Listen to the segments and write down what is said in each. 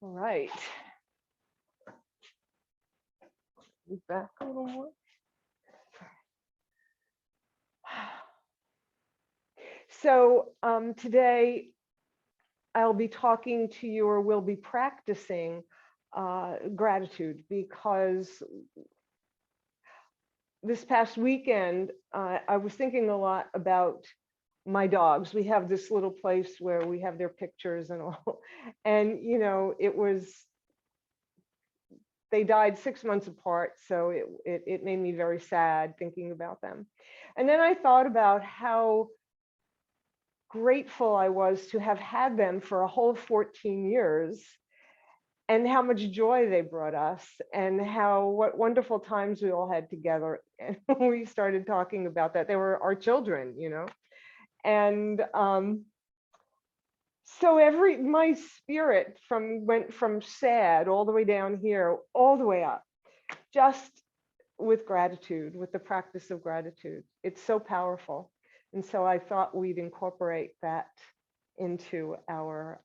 All right. Move back a little more. So today I'll be talking to you, or we'll be practicing gratitude, because this past weekend I was thinking a lot about my dogs. We have this little place where we have their pictures and all, and they died 6 months apart, so it made me very sad thinking about them. And then I thought about how grateful I was to have had them for a whole 14 years, and how much joy they brought us, and what wonderful times we all had together. And we started talking about that. They were our children, and so my spirit went from sad all the way down here, all the way up, just with gratitude, with the practice of gratitude. It's so powerful. And so I thought we'd incorporate that into our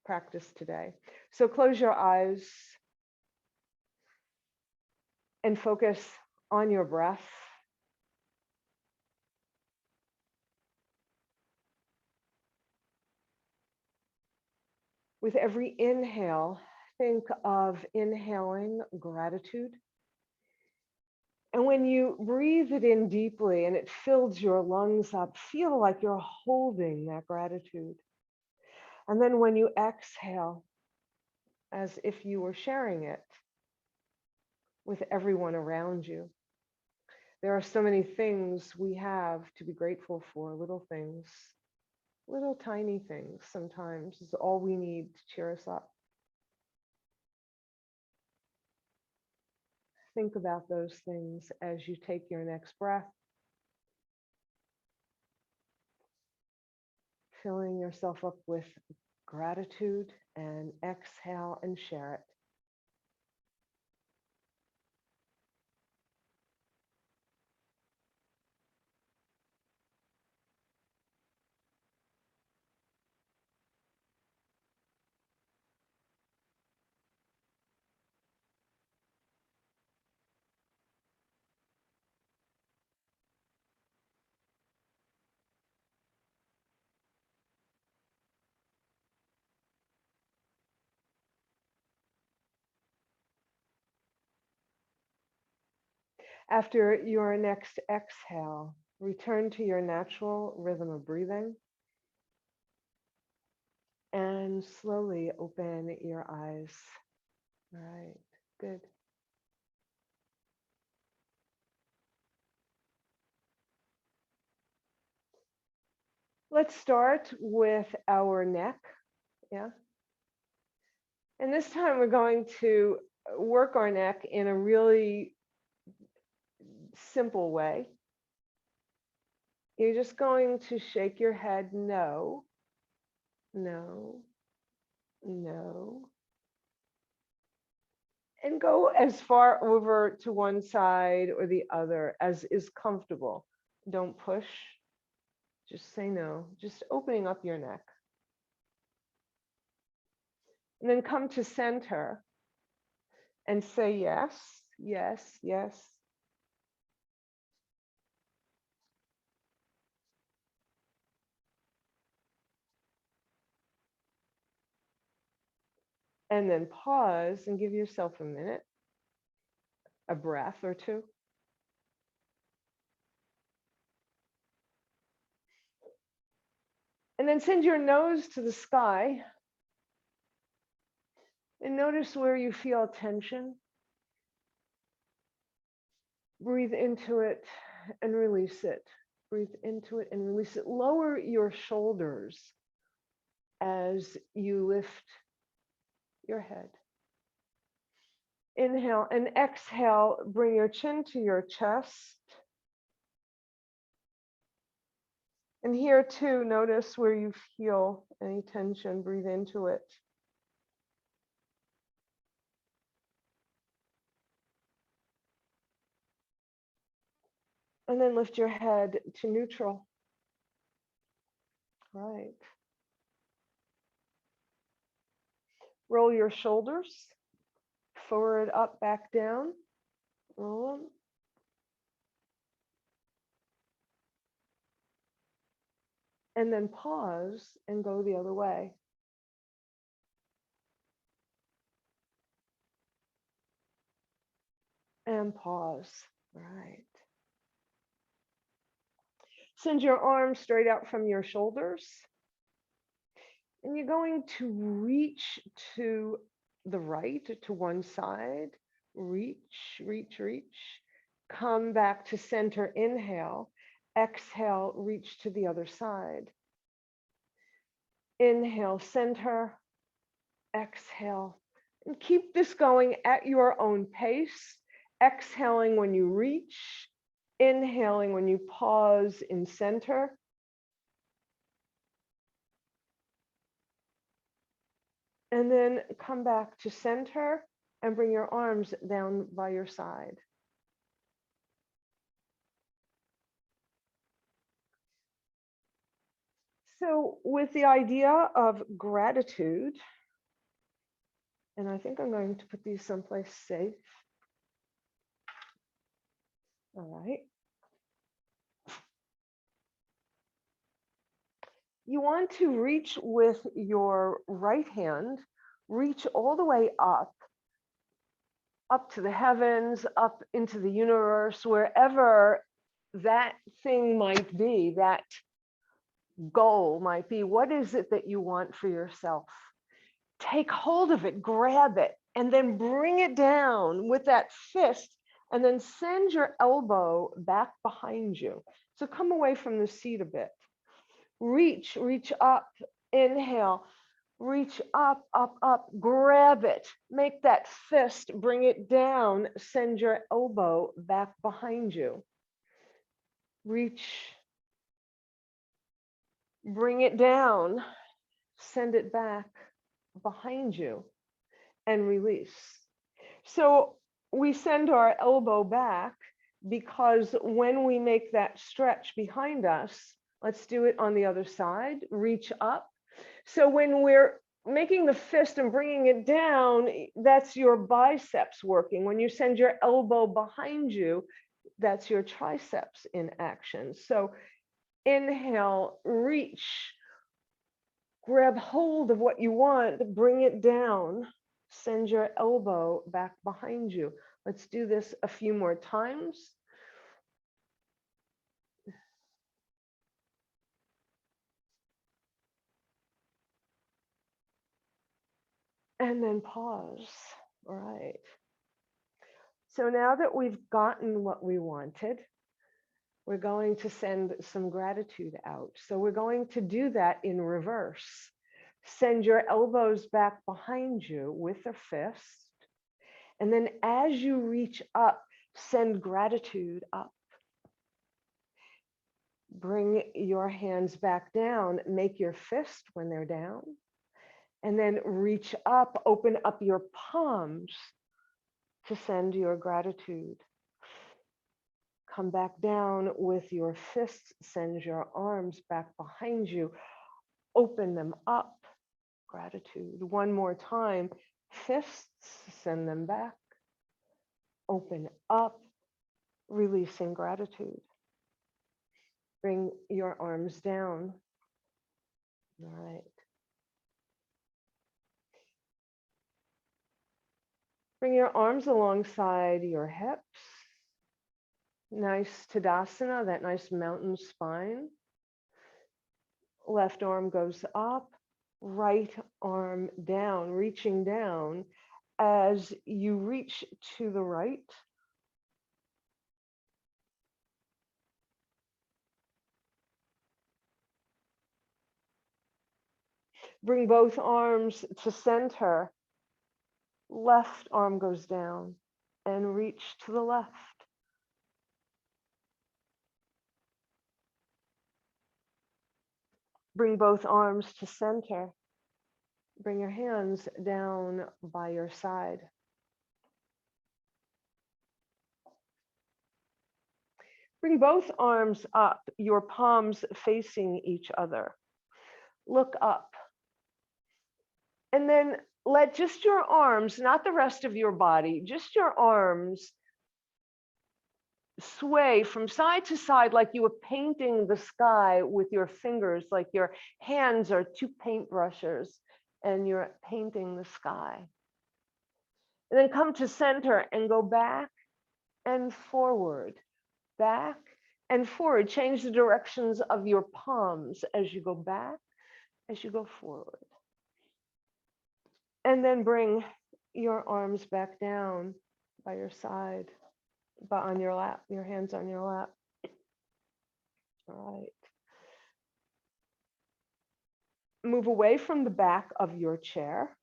practice today. So close your eyes and focus on your breath. With every inhale, think of inhaling gratitude. And when you breathe it in deeply and it fills your lungs up, feel like you're holding that gratitude. And then when you exhale, as if you were sharing it with everyone around you. There are so many things we have to be grateful for, little things, little tiny things sometimes is all we need to cheer us up. Think about those things as you take your next breath, filling yourself up with gratitude, and exhale and share it. After your next exhale, return to your natural rhythm of breathing and slowly open your eyes. All right, good. Let's start with our neck. Yeah. And this time we're going to work our neck in a really simple way. You're just going to shake your head no, no, no. And go as far over to one side or the other as is comfortable. Don't push. Just say no. Just opening up your neck. And then come to center and say yes, yes, yes. And then pause and give yourself a minute, a breath or two. And then send your nose to the sky and notice where you feel tension. Breathe into it and release it. Breathe into it and release it. Lower your shoulders as you lift your head. Inhale and exhale, bring your chin to your chest. And here too, notice where you feel any tension, breathe into it. And then lift your head to neutral. Right. Roll your shoulders, forward, up, back, down. Roll them. And then pause and go the other way. And pause. All right. Send your arms straight out from your shoulders. And you're going to reach to the right, to one side. Reach, reach, reach. Come back to center, inhale. Exhale, reach to the other side. Inhale, center. Exhale. And keep this going at your own pace. Exhaling when you reach. Inhaling when you pause in center. And then come back to center and bring your arms down by your side. So with the idea of gratitude, and I think I'm going to put these someplace safe. All right. You want to reach with your right hand, reach all the way up to the heavens, up into the universe, wherever that thing might be, that goal might be. What is it that you want for yourself? Take hold of it, grab it, and then bring it down with that fist, and then send your elbow back behind you. So come away from the seat a bit. Reach up, inhale, reach up, up, up, grab it, make that fist, bring it down, send your elbow back behind you. Reach, bring it down, send it back behind you, and release. So we send our elbow back because when we make that stretch behind us, let's do it on the other side, reach up. So when we're making the fist and bringing it down, that's your biceps working. When you send your elbow behind you, that's your triceps in action. So inhale, reach, grab hold of what you want, bring it down, send your elbow back behind you. Let's do this a few more times. And then pause. All right. So now that we've gotten what we wanted, we're going to send some gratitude out. So we're going to do that in reverse. Send your elbows back behind you with a fist. And then as you reach up, send gratitude up. Bring your hands back down, make your fist when they're down. And then reach up, open up your palms to send your gratitude. Come back down with your fists, send your arms back behind you, open them up, gratitude. One more time, fists, send them back, open up, releasing gratitude. Bring your arms down. All right. Bring your arms alongside your hips. Nice Tadasana, that nice mountain spine. Left arm goes up, right arm down, reaching down. As you reach to the right, bring both arms to center. Left arm goes down and reach to the left. Bring both arms to center. Bring your hands down by your side. Bring both arms up, your palms facing each other. Look up. And then let just your arms, not the rest of your body, just your arms sway from side to side like you were painting the sky with your fingers, like your hands are two paintbrushes and you're painting the sky. And then come to center and go back and forward, back and forward. Change the directions of your palms as you go back, as you go forward. And then bring your arms back down by your side, but on your lap, your hands on your lap. All right. Move away from the back of your chair.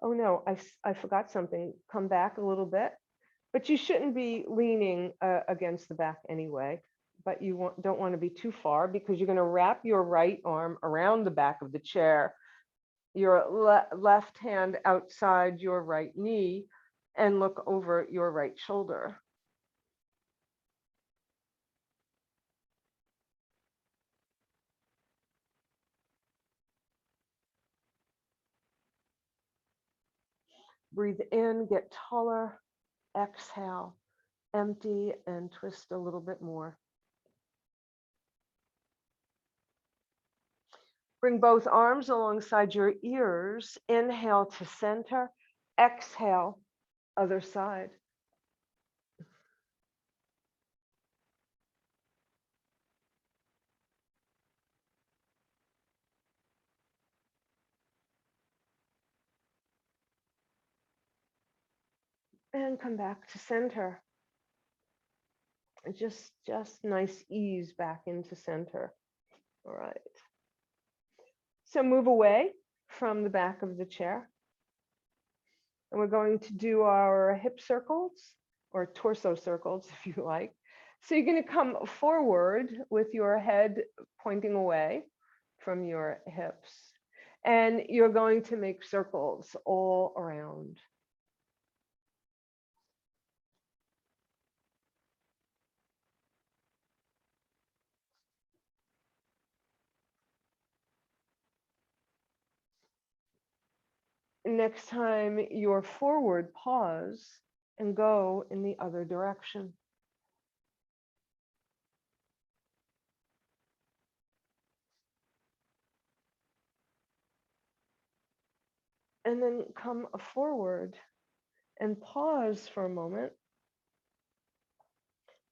Oh no, I forgot something. Come back a little bit, but you shouldn't be leaning against the back anyway, but you don't want to be too far because you're going to wrap your right arm around the back of the chair, your left hand outside your right knee, and look over your right shoulder. Breathe in, get taller. Exhale, empty and twist a little bit more. Bring both arms alongside your ears. Inhale to center. Exhale, other side. And come back to center. Just nice ease back into center. All right. So move away from the back of the chair. And we're going to do our hip circles or torso circles, if you like. So you're going to come forward with your head pointing away from your hips. And you're going to make circles all around. Next time you're forward, pause and go in the other direction. And then come forward and pause for a moment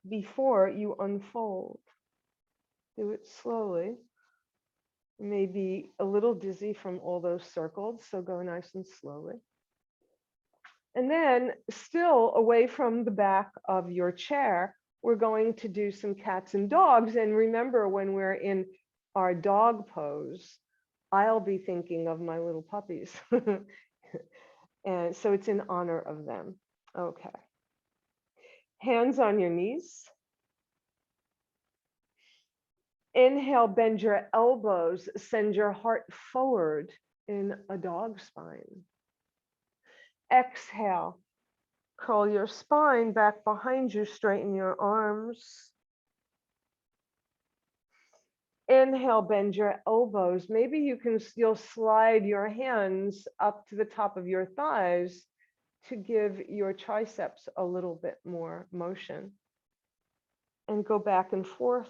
before you unfold. Do it slowly. You may be a little dizzy from all those circles, so go nice and slowly. And then still away from the back of your chair, we're going to do some cats and dogs. And remember, when we're in our dog pose, I'll be thinking of my little puppies. And so it's in honor of them. Okay. Hands on your knees. Inhale, bend your elbows, send your heart forward in a dog spine. Exhale, curl your spine back behind you, straighten your arms. Inhale, bend your elbows. Maybe you'll slide your hands up to the top of your thighs to give your triceps a little bit more motion. And go back and forth.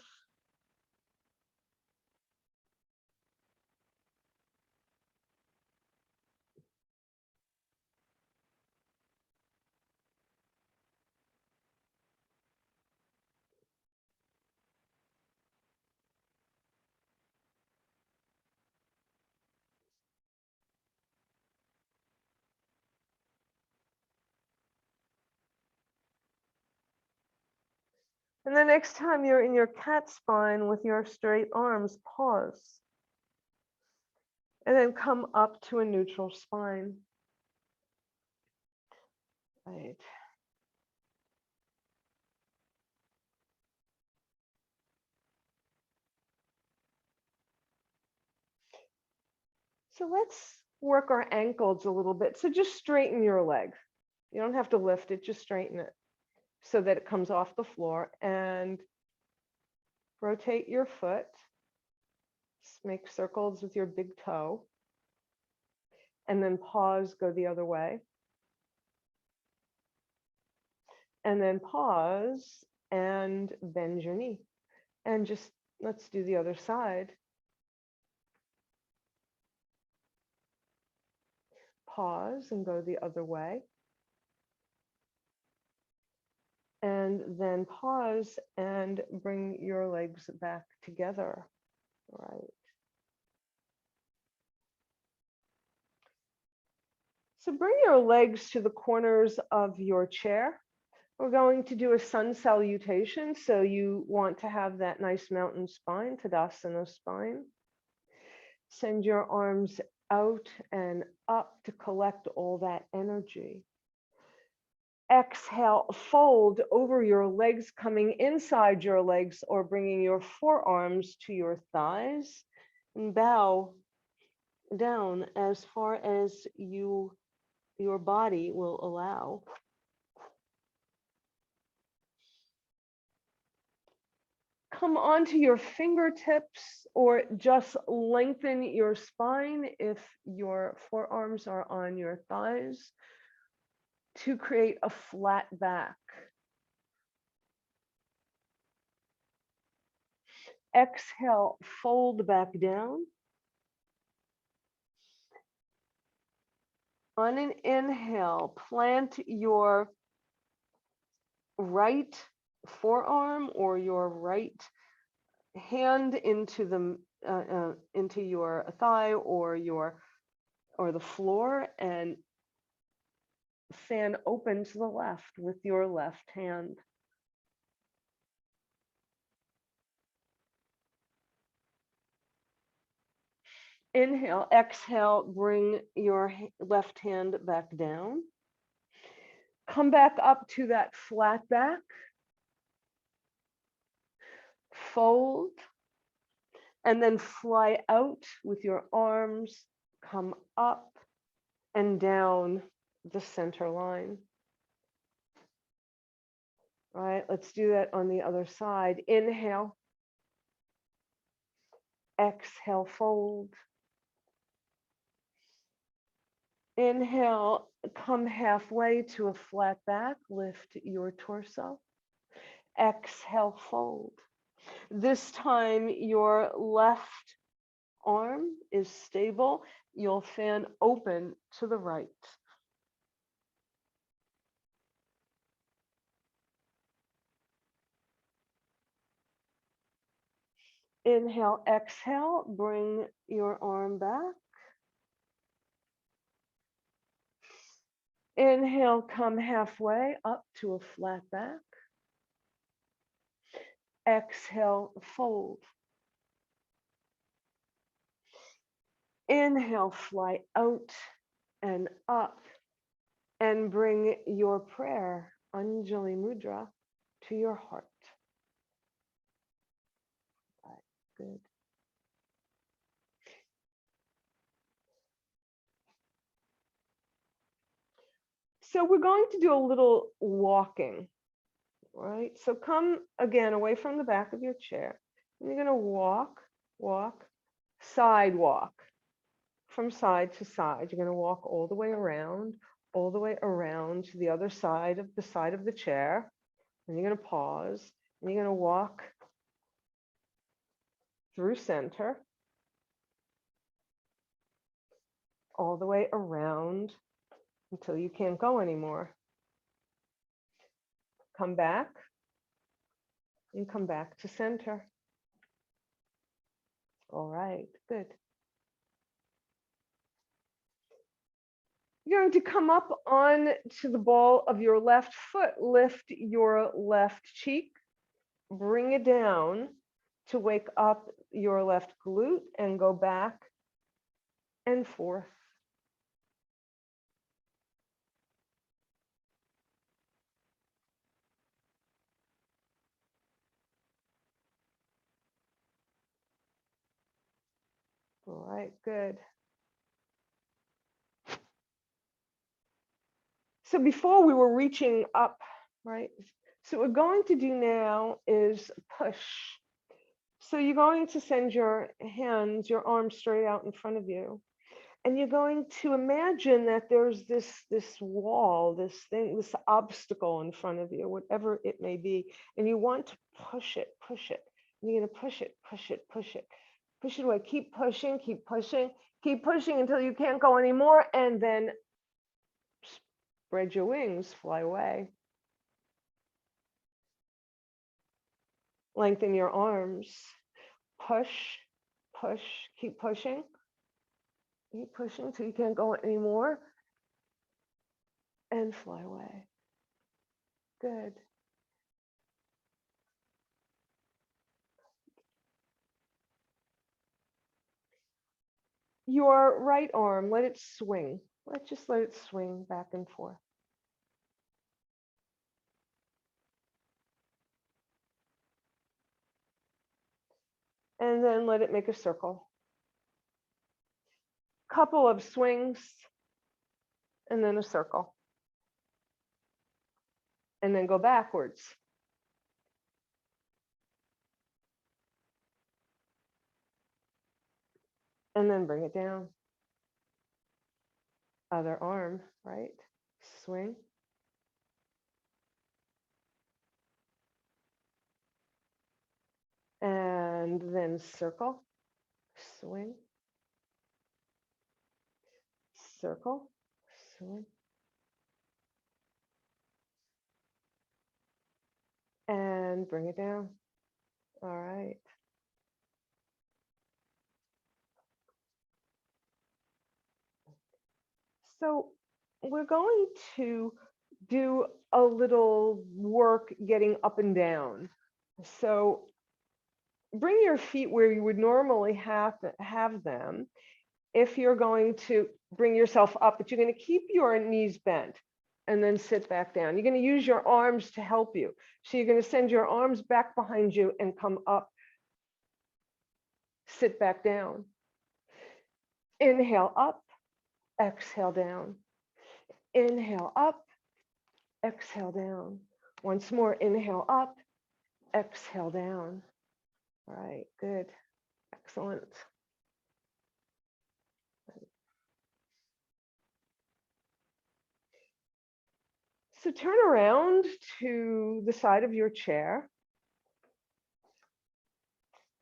And the next time you're in your cat spine with your straight arms, pause. And then come up to a neutral spine. Right. So let's work our ankles a little bit. So just straighten your leg. You don't have to lift it, just straighten it so that it comes off the floor, and rotate your foot. Just make circles with your big toe. and then pause, go the other way. And then pause and bend your knee. And just let's do the other side. Pause and go the other way. And then pause and bring your legs back together. Right. So bring your legs to the corners of your chair. We're going to do a sun salutation. So you want to have that nice mountain spine, Tadasana spine. Send your arms out and up to collect all that energy. Exhale, fold over your legs, coming inside your legs or bringing your forearms to your thighs, and bow down as far as your body will allow. Come onto your fingertips or just lengthen your spine if your forearms are on your thighs to create a flat back. Exhale, fold back down. On an inhale, plant your right forearm or your right hand into your thigh or the floor, and fan open to the left with your left hand. Inhale, exhale, bring your left hand back down. Come back up to that flat back. Fold. And then fly out with your arms, come up and down the center line. All right, let's do that on the other side. Inhale. Exhale, fold. Inhale, come halfway to a flat back, lift your torso. Exhale, fold. This time your left arm is stable. You'll fan open to the right. Inhale, exhale, bring your arm back. Inhale, come halfway up to a flat back. Exhale, fold. Inhale, fly out and up, and bring your prayer, Anjali Mudra, to your heart. Right, good. So we're going to do a little walking, right? So come again away from the back of your chair, and you're going to walk, side walk. From side to side. You're going to walk all the way around to the other side of the chair. And you're going to pause, and you're going to walk through center, all the way around until you can't go anymore. Come back, and come back to center. All right, good. You're going to come up on to the ball of your left foot, lift your left cheek, bring it down to wake up your left glute and go back and forth. All right, good. So before we were reaching up, right? So what we're going to do now is push. So you're going to send your hands, your arms straight out in front of you. And you're going to imagine that there's this wall, this thing, this obstacle in front of you, whatever it may be, and you want to push it, push it. And you're going to push it, push it, push it, push it away. Keep pushing, keep pushing, keep pushing until you can't go anymore, and then spread your wings, fly away. Lengthen your arms. Push, push, keep pushing. Keep pushing till you can't go anymore. And fly away. Good. Your right arm, let it swing. Just let it swing back and forth. And then let it make a circle. Couple of swings, and then a circle. And then go backwards. And then bring it down. Other arm, right? Swing. And then circle, swing, circle, swing. And bring it down. All right. So we're going to do a little work getting up and down. So bring your feet where you would normally have them. If you're going to bring yourself up, but you're going to keep your knees bent and then sit back down. You're going to use your arms to help you. So you're going to send your arms back behind you and come up, sit back down. Inhale up, exhale down. Inhale up, exhale down. Once more, inhale up, exhale down. All right, good, excellent. So turn around to the side of your chair.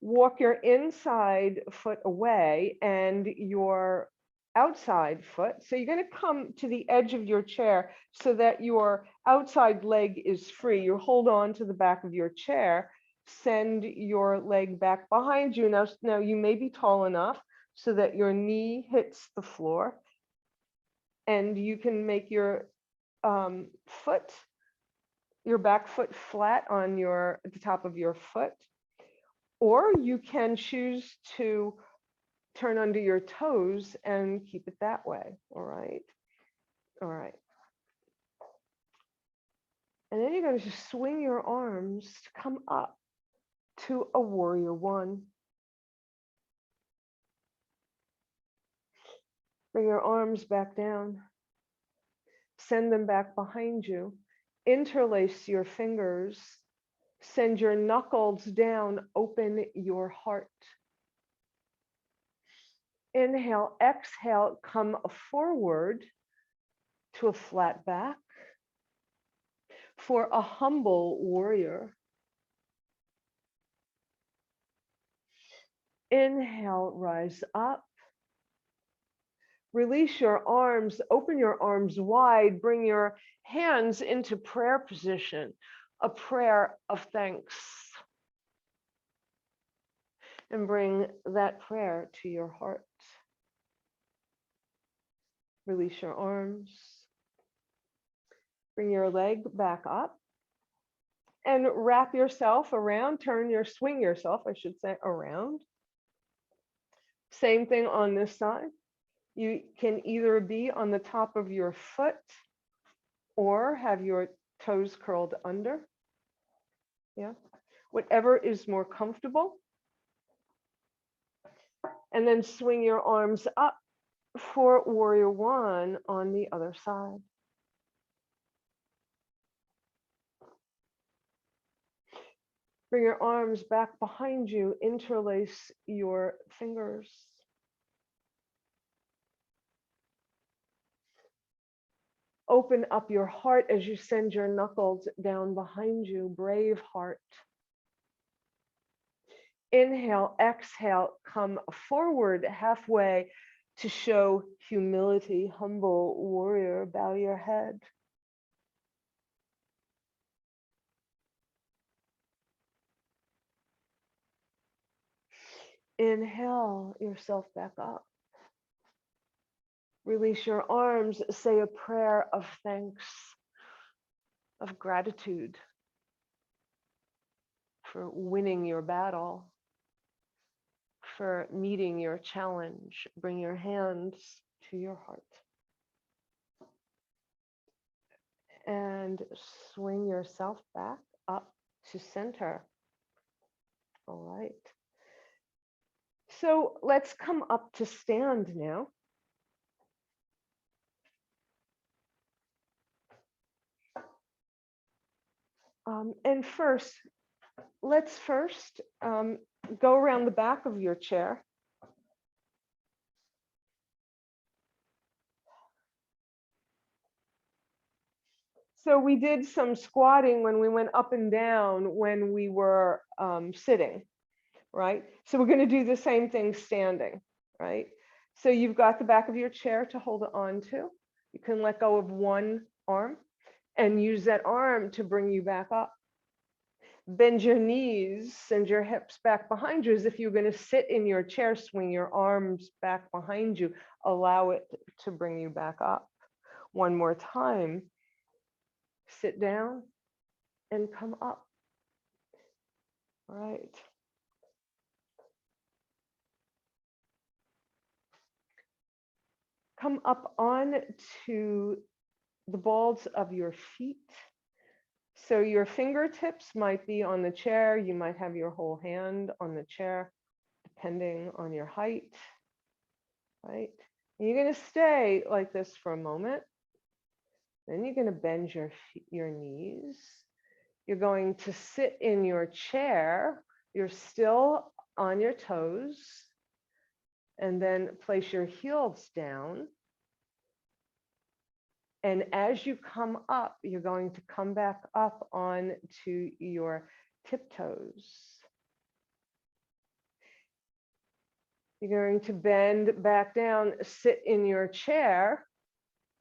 Walk your inside foot away and your outside foot. So you're going to come to the edge of your chair so that your outside leg is free. You hold on to the back of your chair, send your leg back behind you. Now you may be tall enough so that your knee hits the floor, and you can make your foot, your back foot flat on the top of your foot. Or you can choose to turn under your toes and keep it that way. All right. All right. And then you're going to just swing your arms to come up to a warrior one. Bring your arms back down. Send them back behind you. Interlace your fingers. Send your knuckles down. Open your heart. Inhale, exhale, come forward to a flat back for a humble warrior. Inhale, rise up. Release your arms, open your arms wide, bring your hands into prayer position, a prayer of thanks. And bring that prayer to your heart. Release your arms. Bring your leg back up and wrap yourself around, swing yourself, I should say, around. Same thing on this side. You can either be on the top of your foot or have your toes curled under. Yeah, whatever is more comfortable. And then swing your arms up for warrior one on the other side. Bring your arms back behind you, interlace your fingers. Open up your heart as you send your knuckles down behind you, brave heart. Inhale, exhale, come forward halfway to show humility, humble warrior, bow your head. Inhale yourself back up. Release your arms, say a prayer of thanks, of gratitude for winning your battle, for meeting your challenge. Bring your hands to your heart. And swing yourself back up to center. All right. So let's come up to stand now. And let's first go around the back of your chair. So we did some squatting when we went up and down when we were sitting, right? So we're going to do the same thing standing, right? So you've got the back of your chair to hold on to. You can let go of one arm and use that arm to bring you back up. Bend your knees, send your hips back behind you as if you're going to sit in your chair, swing your arms back behind you, allow it to bring you back up. One more time, sit down and come up. All right. Come up on to the balls of your feet. So your fingertips might be on the chair. You might have your whole hand on the chair, depending on your height, right? And you're going to stay like this for a moment. Then you're going to bend your knees. You're going to sit in your chair. You're still on your toes. And then place your heels down. And as you come up, you're going to come back up onto your tiptoes. You're going to bend back down, sit in your chair,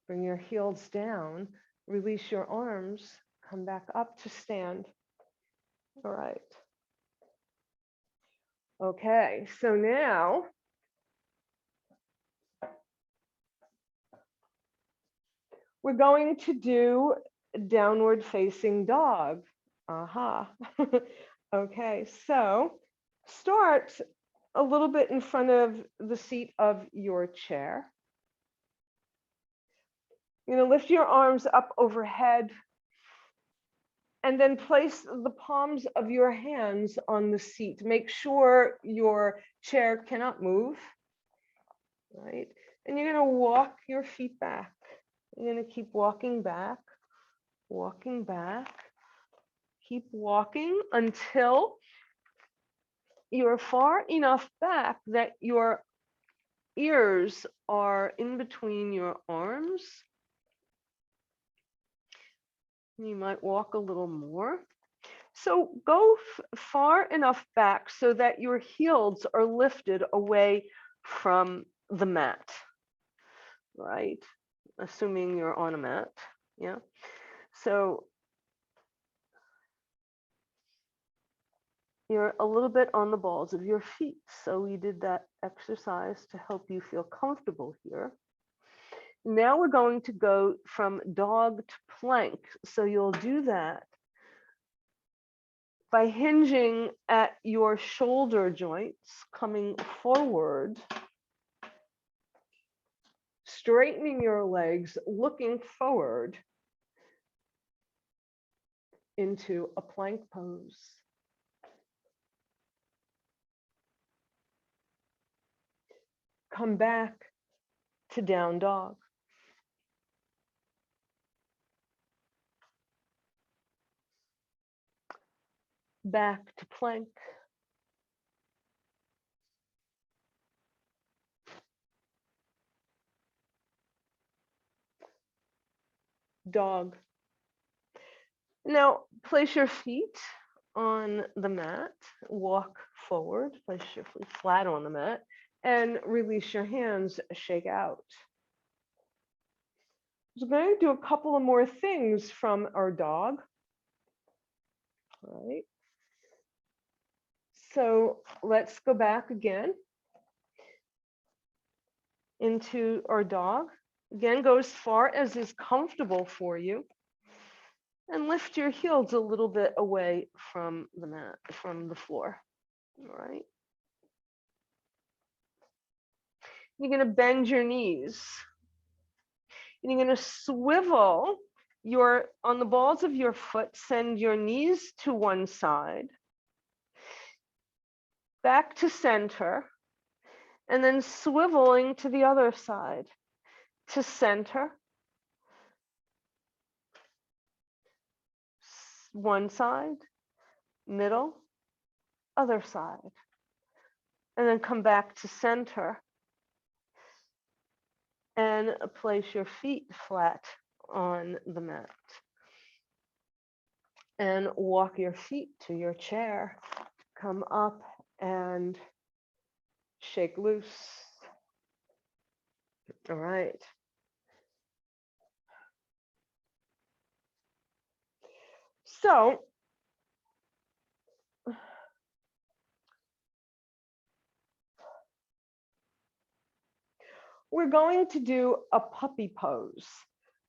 bring your heels down, release your arms, come back up to stand. All right. Okay, so now we're going to do downward facing dog. Aha. Okay, so start a little bit in front of the seat of your chair. You're going to lift your arms up overhead and then place the palms of your hands on the seat. Make sure your chair cannot move, right? And you're going to walk your feet back. You're going to keep walking back, keep walking until you're far enough back that your ears are in between your arms. You might walk a little more. So go far enough back so that your heels are lifted away from the mat, right? Assuming you're on a mat, yeah. So you're a little bit on the balls of your feet. So we did that exercise to help you feel comfortable here. Now we're going to go from dog to plank. So you'll do that by hinging at your shoulder joints, coming forward, straightening your legs, looking forward into a plank pose. Come back to down dog. Back to plank. dog. Now, place your feet on the mat, walk forward, place your feet flat on the mat, and release your hands, shake out. So we're going to do a couple of more things from our dog. All right. So let's go back again into our dog. Again, go as far as is comfortable for you. And lift your heels a little bit away from the mat, from the floor. All right. You're going to bend your knees. And you're going to swivel on the balls of your foot, send your knees to one side, back to center, and then swiveling to the other side, to center, one side, middle, other side, and then come back to center and place your feet flat on the mat and walk your feet to your chair. Come up and shake loose. All right. So we're going to do a puppy pose.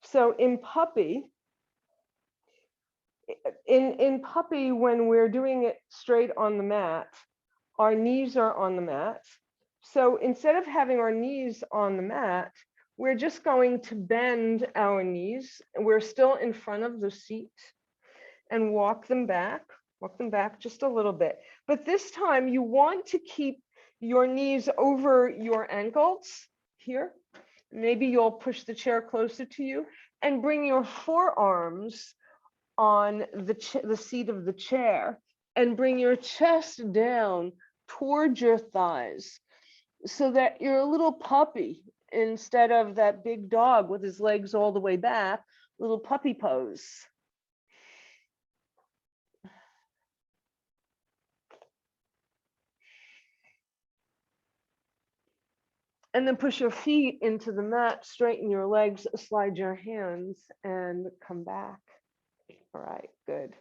So in puppy, when we're doing it straight on the mat, our knees are on the mat. So instead of having our knees on the mat, we're just going to bend our knees. We're still in front of the seat and walk them back just a little bit. But this time you want to keep your knees over your ankles here. Maybe you'll push the chair closer to you and bring your forearms on the seat of the chair and bring your chest down towards your thighs so that you're a little puppy instead of that big dog with his legs all the way back, little puppy pose. And then push your feet into the mat, straighten your legs, slide your hands, and come back. All right, good.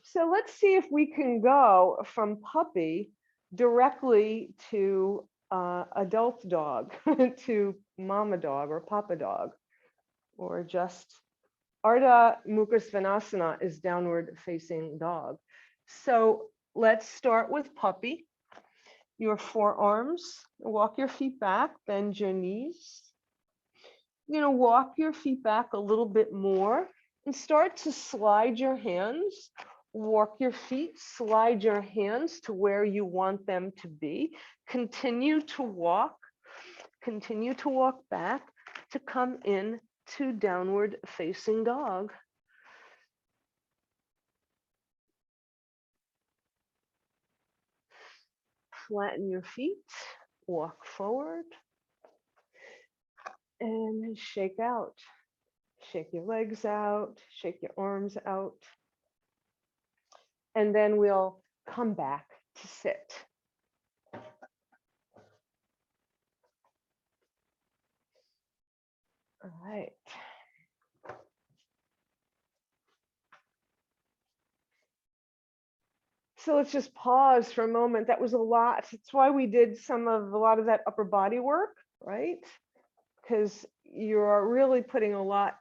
So let's see if we can go from puppy directly to adult dog, to mama dog or papa dog, or just Ardha Mukha Svanasana is downward facing dog. So let's start with puppy. Your forearms, walk your feet back, bend your knees. You're going to walk your feet back a little bit more and start to slide your hands. Walk your feet, slide your hands to where you want them to be. Continue to walk back to come in to downward facing dog. Flatten your feet, walk forward, and shake out. Shake your legs out, shake your arms out. And then we'll come back to sit. All right. So let's just pause for a moment. That was a lot. That's why we did a lot of that upper body work, right? Because you're really putting a lot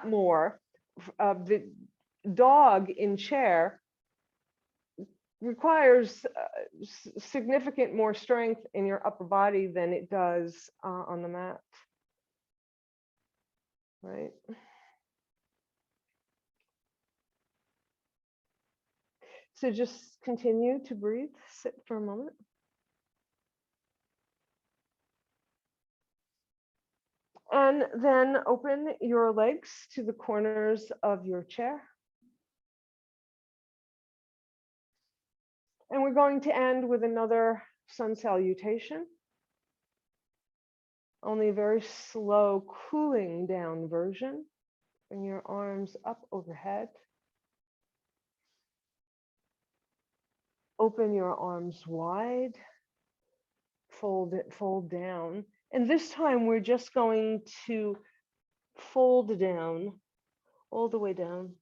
more. The dog in chair requires significant more strength in your upper body than it does on the mat, right? So just continue to breathe, sit for a moment. And then open your legs to the corners of your chair. And we're going to end with another sun salutation. Only a very slow cooling down version. Bring your arms up overhead. Open your arms wide. Fold down. And this time we're just going to fold down, all the way down.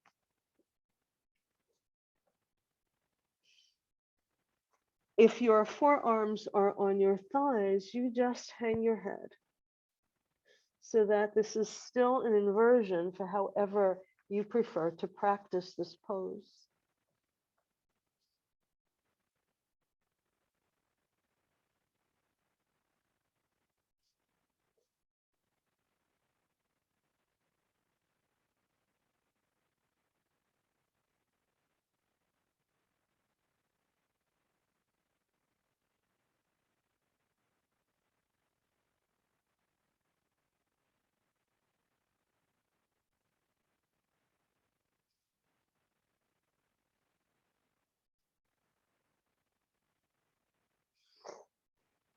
If your forearms are on your thighs, you just hang your head so that this is still an inversion for however you prefer to practice this pose.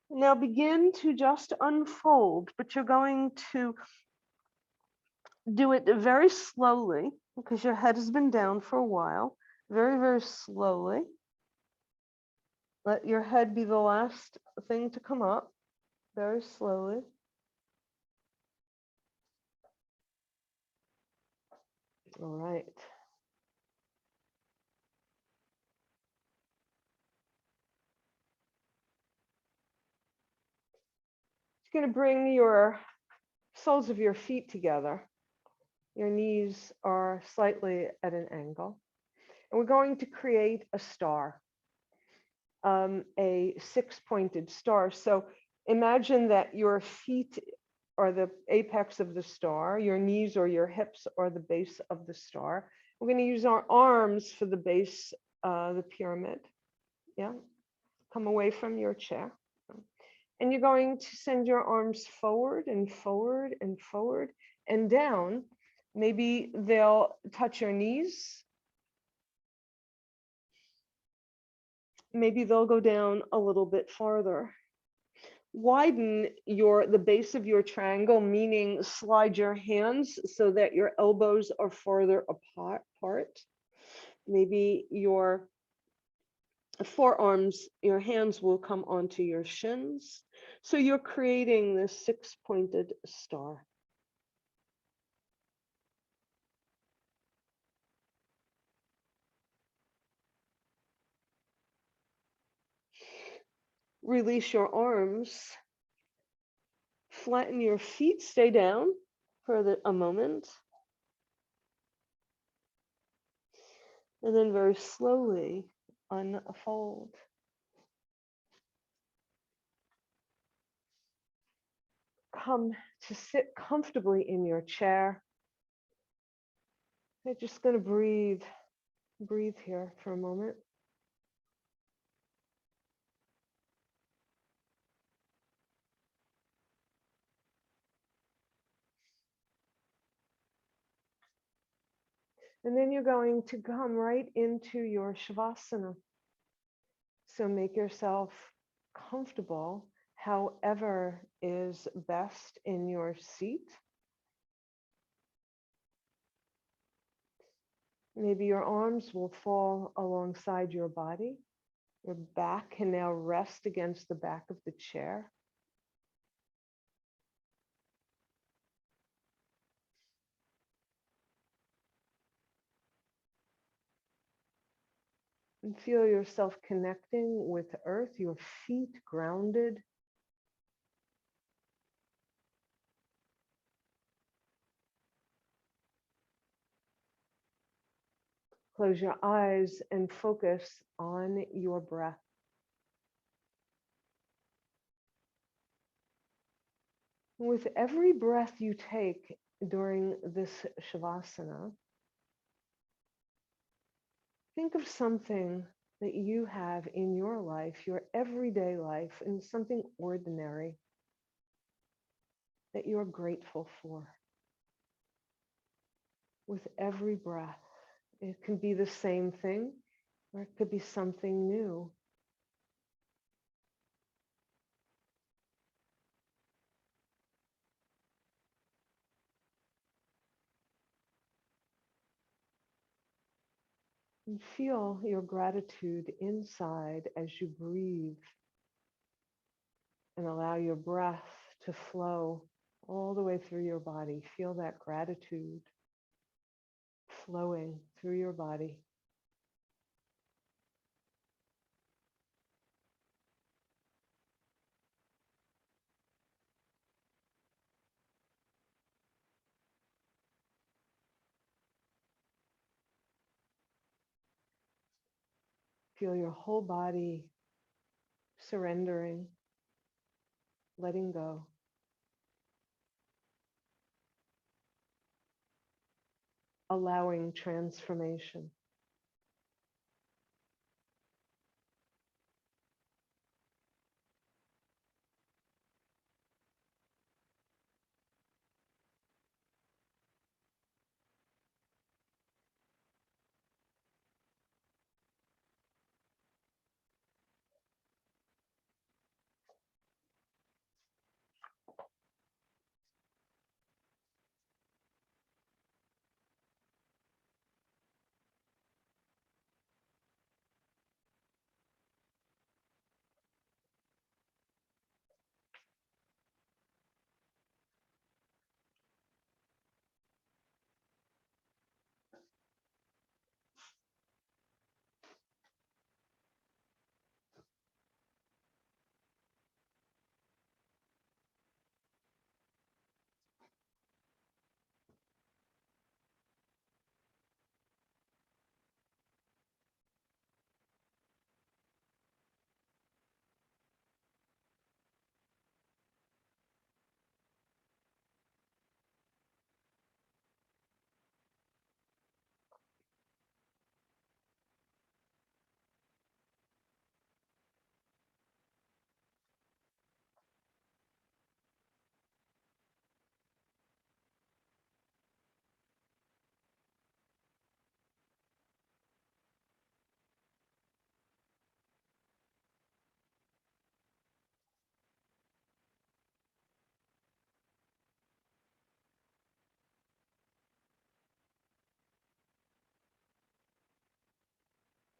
Now begin to just unfold, but you're going to do it very slowly because your head has been down for a while. Very, very slowly. Let your head be the last thing to come up, very slowly. All right. You're going to bring your soles of your feet together. Your knees are slightly at an angle. And we're going to create a star, a six-pointed star. So imagine that your feet are the apex of the star, your knees or your hips are the base of the star. We're going to use our arms for the base, the pyramid. Yeah, come away from your chair. And you're going to send your arms forward and forward and forward and down. Maybe they'll touch your knees. Maybe they'll go down a little bit farther. Widen the base of your triangle, meaning slide your hands so that your elbows are farther apart. Maybe your forearms, your hands will come onto your shins. So you're creating this six-pointed star. Release your arms. Flatten your feet, stay down for a moment. And then very slowly unfold. Come to sit comfortably in your chair. You're just going to breathe here for a moment. And then you're going to come right into your Shavasana. So make yourself comfortable however is best in your seat. Maybe your arms will fall alongside your body. Your back can now rest against the back of the chair. And feel yourself connecting with the earth, your feet grounded. Close your eyes and focus on your breath. With every breath you take during this Shavasana, think of something that you have in your life, your everyday life, and something ordinary that you're grateful for. With every breath, it can be the same thing, or it could be something new. And feel your gratitude inside as you breathe and allow your breath to flow all the way through your body. Feel that gratitude flowing through your body. Feel your whole body surrendering, letting go. Allowing transformation.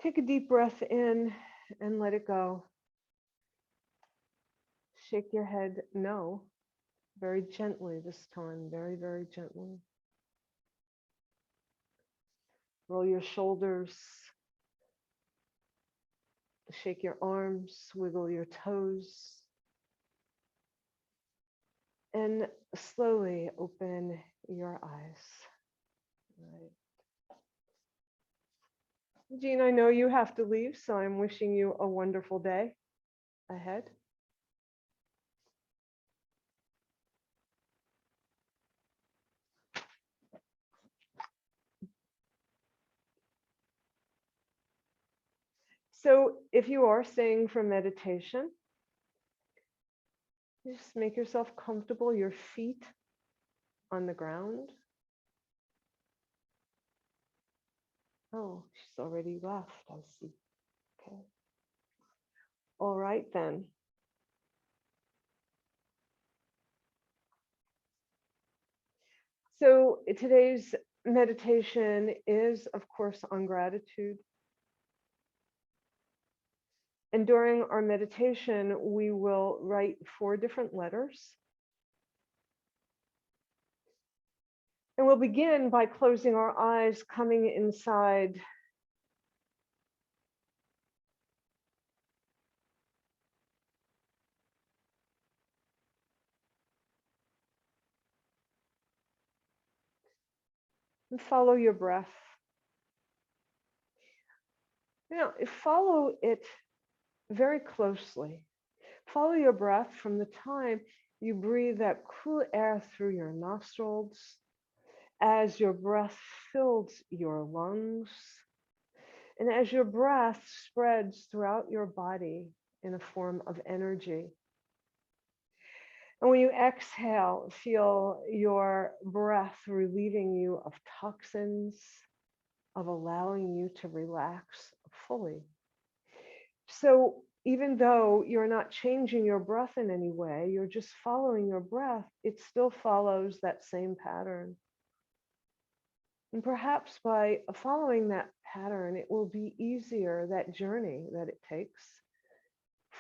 Take a deep breath in and let it go. Shake your head no, very gently this time, very, very gently. Roll your shoulders, shake your arms, wiggle your toes, and slowly open your eyes. Right. Jean, I know you have to leave, so I'm wishing you a wonderful day ahead. So if you are staying for meditation, just make yourself comfortable, your feet on the ground. Oh, she's already left, I see. Okay. All right then. So today's meditation is, of course, on gratitude. And during our meditation, we will write 4 different letters. And we'll begin by closing our eyes, coming inside. And follow your breath. Follow it very closely. Follow your breath from the time you breathe that cool air through your nostrils, as your breath fills your lungs, and as your breath spreads throughout your body in a form of energy. And when you exhale, feel your breath relieving you of toxins, of allowing you to relax fully. So even though you're not changing your breath in any way, you're just following your breath, it still follows that same pattern. And perhaps by following that pattern, it will be easier, that journey that it takes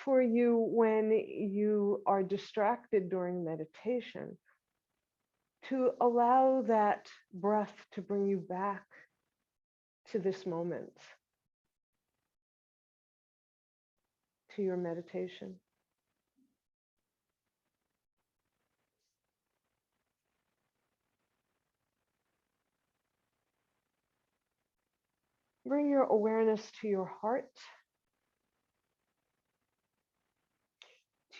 for you when you are distracted during meditation, to allow that breath to bring you back to this moment, to your meditation. Bring your awareness to your heart,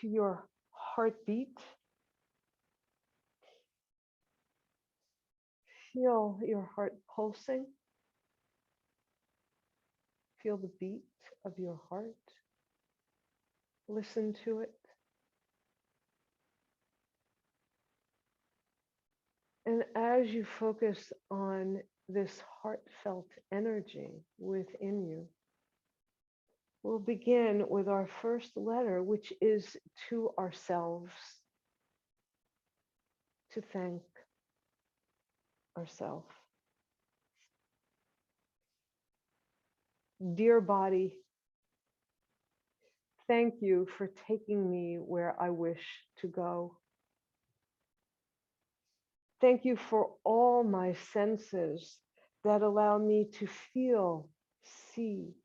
to your heartbeat. Feel your heart pulsing. Feel the beat of your heart. Listen to it. And as you focus on this heartfelt energy within you, we'll begin with our first letter, which is to ourselves, to thank ourselves. Dear body, thank you for taking me where I wish to go. Thank you for all my senses that allow me to feel, see,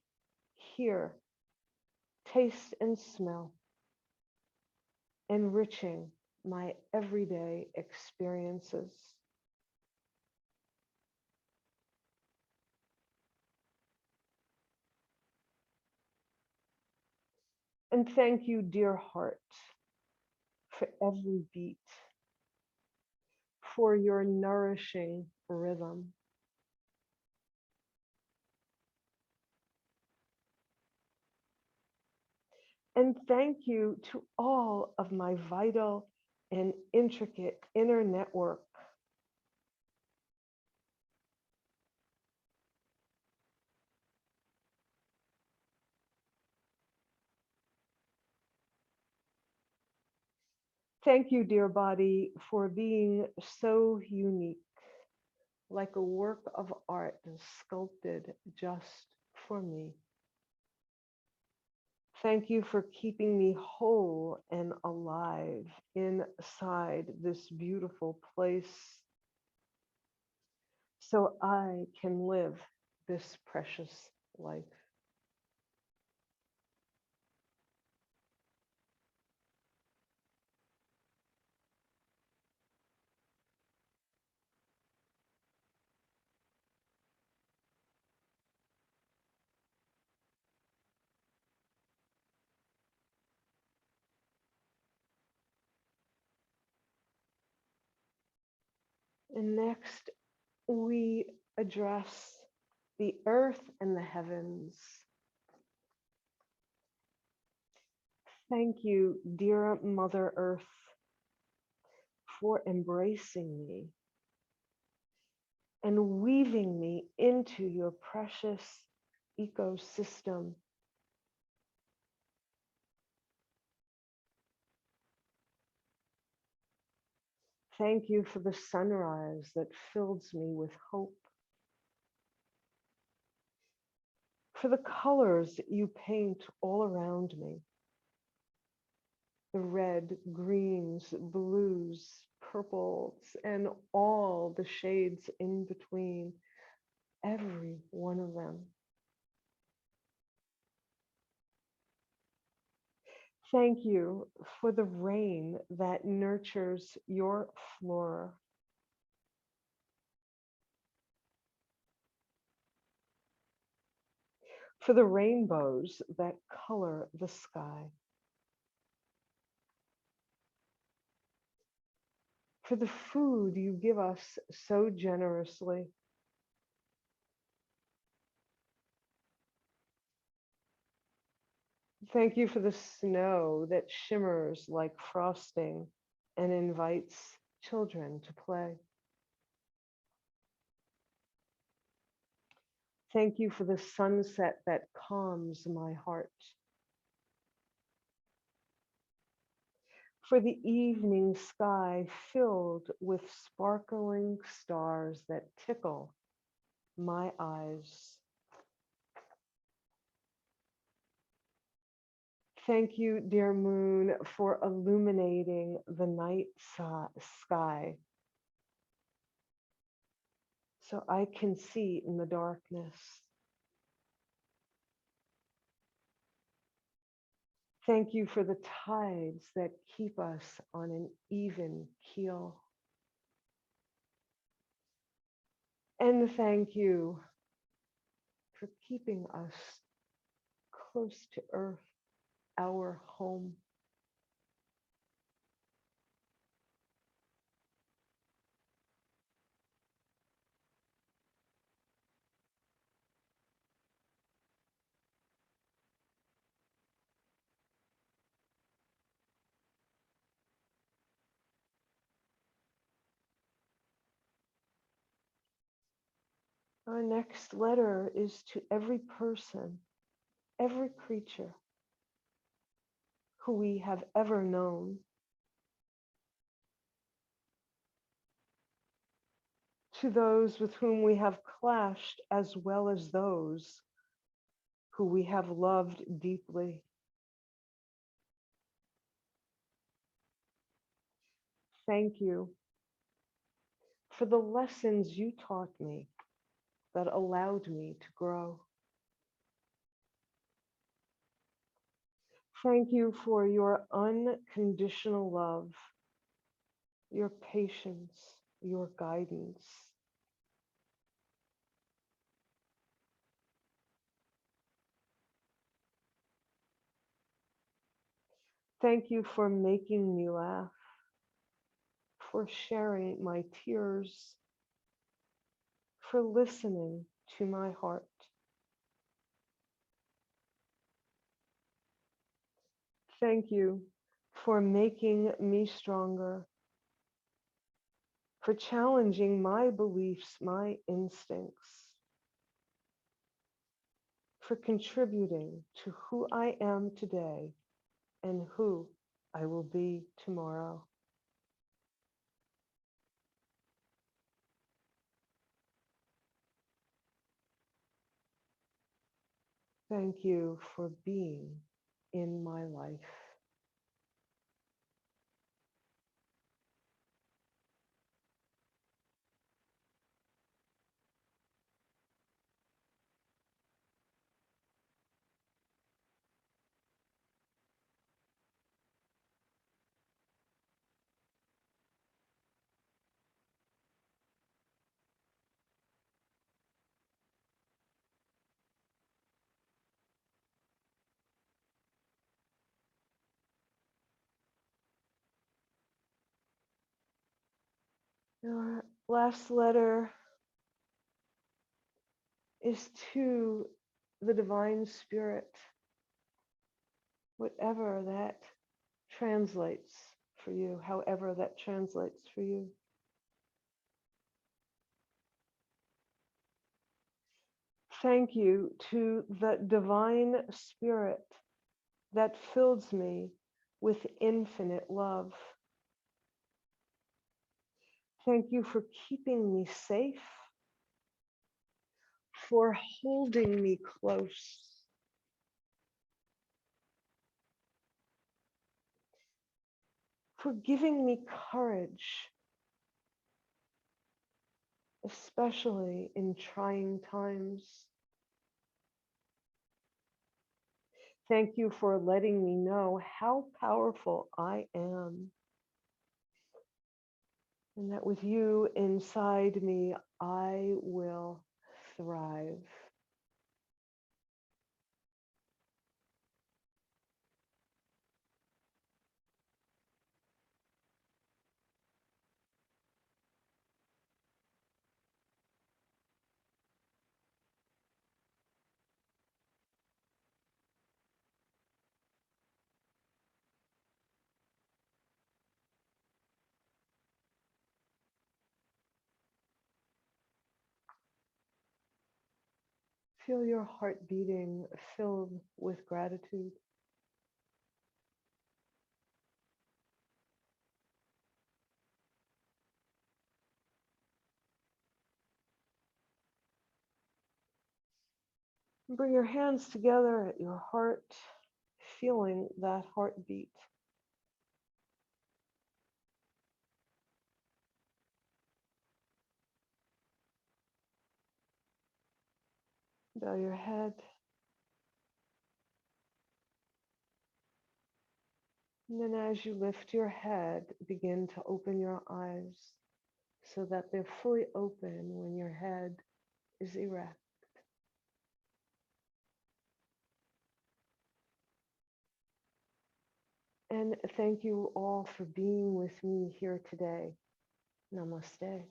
hear, taste, and smell, enriching my everyday experiences. And thank you, dear heart, for every beat, for your nourishing rhythm. And thank you to all of my vital and intricate inner network. Thank you, dear body, for being so unique, like a work of art sculpted just for me. Thank you for keeping me whole and alive inside this beautiful place so I can live this precious life. And next, we address the earth and the heavens. Thank you, dear Mother Earth, for embracing me and weaving me into your precious ecosystem. Thank you for the sunrise that fills me with hope, for the colors you paint all around me, the red, greens, blues, purples, and all the shades in between, every one of them. Thank you for the rain that nurtures your flora, for the rainbows that color the sky, for the food you give us so generously. Thank you for the snow that shimmers like frosting and invites children to play. Thank you for the sunset that calms my heart, for the evening sky filled with sparkling stars that tickle my eyes. Thank you, dear moon, for illuminating the night sky so I can see in the darkness. Thank you for the tides that keep us on an even keel. And thank you for keeping us close to earth, our home. Our next letter is to every person, every creature who we have ever known, to those with whom we have clashed, as well as those who we have loved deeply. Thank you for the lessons you taught me that allowed me to grow. Thank you for your unconditional love, your patience, your guidance. Thank you for making me laugh, for sharing my tears, for listening to my heart. Thank you for making me stronger, for challenging my beliefs, my instincts, for contributing to who I am today and who I will be tomorrow. Thank you for being in my life. Our last letter is to the Divine Spirit, whatever that translates for you, however that translates for you. Thank you to the Divine Spirit that fills me with infinite love. Thank you for keeping me safe, for holding me close, for giving me courage, especially in trying times. Thank you for letting me know how powerful I am, and that with you inside me, I will thrive. Feel your heart beating, filled with gratitude. Bring your hands together at your heart, feeling that heartbeat. Bow your head. And then as you lift your head, begin to open your eyes so that they're fully open when your head is erect. And thank you all for being with me here today. Namaste.